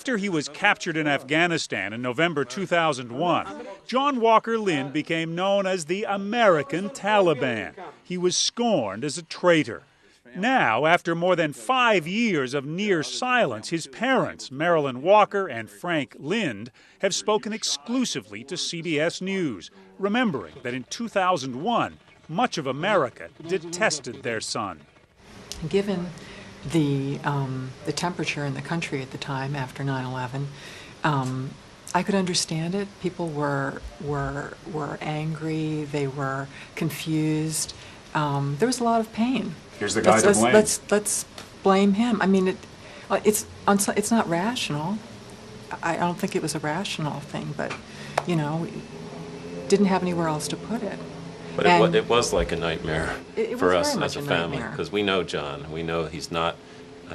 After he was captured in Afghanistan in November 2001, John Walker Lindh became known as the American Taliban. He was scorned as a traitor. Now, after more than 5 years of near silence, his parents, Marilyn Walker and Frank Lindh, have spoken exclusively to CBS News, remembering that in 2001, much of America detested their son. Given the temperature in the country at the time after 9/11, I could understand it. People were angry. They were confused. There was a lot of pain. Here's the guy to blame. Let's blame him. I mean, it's not rational. I don't think it was a rational thing, but we didn't have anywhere else to put it. But it was like a nightmare for us as a family, nightmare. Because we know John. We know he's not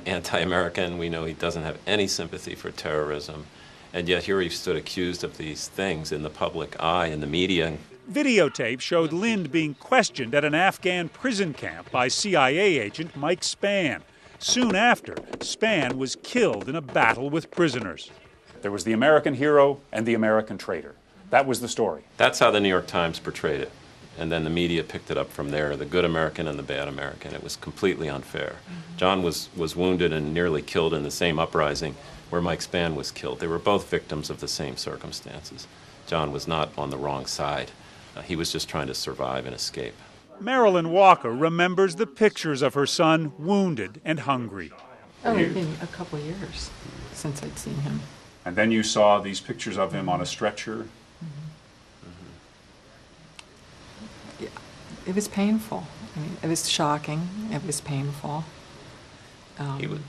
anti-American. We know he doesn't have any sympathy for terrorism. And yet here he stood accused of these things in the public eye, in the media. Videotape showed Lindh being questioned at an Afghan prison camp by CIA agent Mike Spann. Soon after, Spann was killed in a battle with prisoners. There was the American hero and the American traitor. That was the story. That's how the New York Times portrayed it. And then the media picked it up from there, the good American and the bad American. It was completely unfair. John was wounded and nearly killed in the same uprising where Mike Spann was killed. They were both victims of the same circumstances. John was not on the wrong side. He was just trying to survive and escape. Marilyn Walker remembers the pictures of her son wounded and hungry. Oh, it's been a couple of years since I'd seen him. And then you saw these pictures of him on a stretcher. Yeah, it was painful. I mean, it was shocking. It was painful.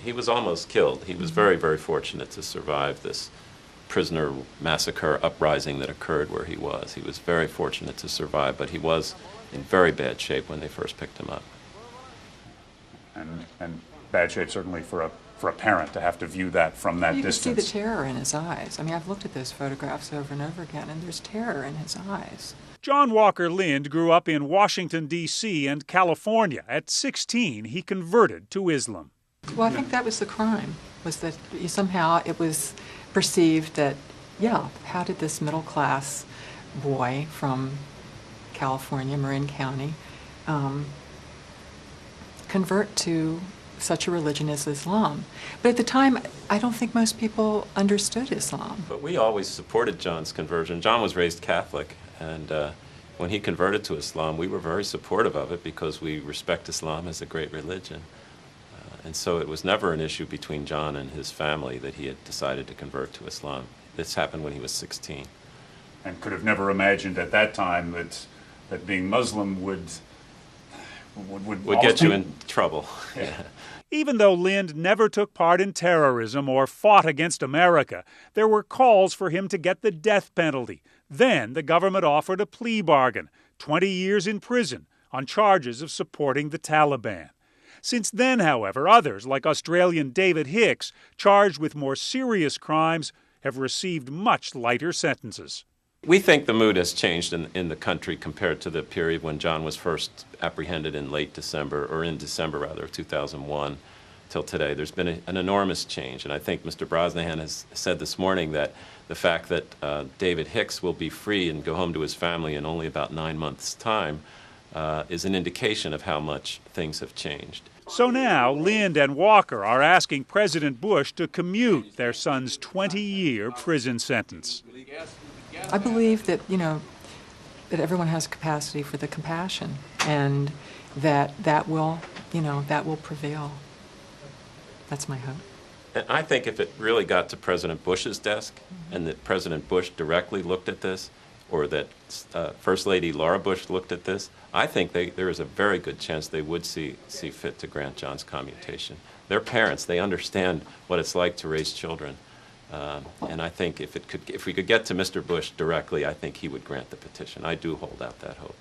He was almost killed. He was very, very fortunate to survive this prisoner massacre uprising that occurred where he was. He was very fortunate to survive, but he was in very bad shape when they first picked him up. And bad shape certainly for a parent to have to view that from that distance. You can see the terror in his eyes. I mean, I've looked at those photographs over and over again, and there's terror in his eyes. John Walker Lindh grew up in Washington, D.C. and California. At 16, he converted to Islam. Well, I think that was the crime, was that somehow it was perceived that, how did this middle-class boy from California, Marin County, convert to such a religion as Islam? But at the time, I don't think most people understood Islam. But we always supported John's conversion. John was raised Catholic, and when he converted to Islam, we were very supportive of it because we respect Islam as a great religion. And so it was never an issue between John and his family that he had decided to convert to Islam. This happened when he was 16. And could have never imagined at that time that being Muslim would get you in trouble. Yeah. Even though Lindh never took part in terrorism or fought against America, there were calls for him to get the death penalty. Then the government offered a plea bargain, 20 years in prison, on charges of supporting the Taliban. Since then, however, others, like Australian David Hicks, charged with more serious crimes, have received much lighter sentences. We think the mood has changed in the country compared to the period when John was first apprehended in late December, or in December rather, of 2001 till today. There's been an enormous change, and I think Mr. Brosnahan has said this morning that the fact that David Hicks will be free and go home to his family in only about 9 months' time is an indication of how much things have changed. So now, Lindh and Walker are asking President Bush to commute their son's 20-year prison sentence. I believe that, that everyone has capacity for the compassion, and that will prevail. That's my hope. And I think if it really got to President Bush's desk, and that President Bush directly looked at this, or that First Lady Laura Bush looked at this, I think there is a very good chance they would see fit to grant John's commutation. They're parents. They understand what it's like to raise children. And I think if we could get to Mr. Bush directly, I think he would grant the petition. I do hold out that hope.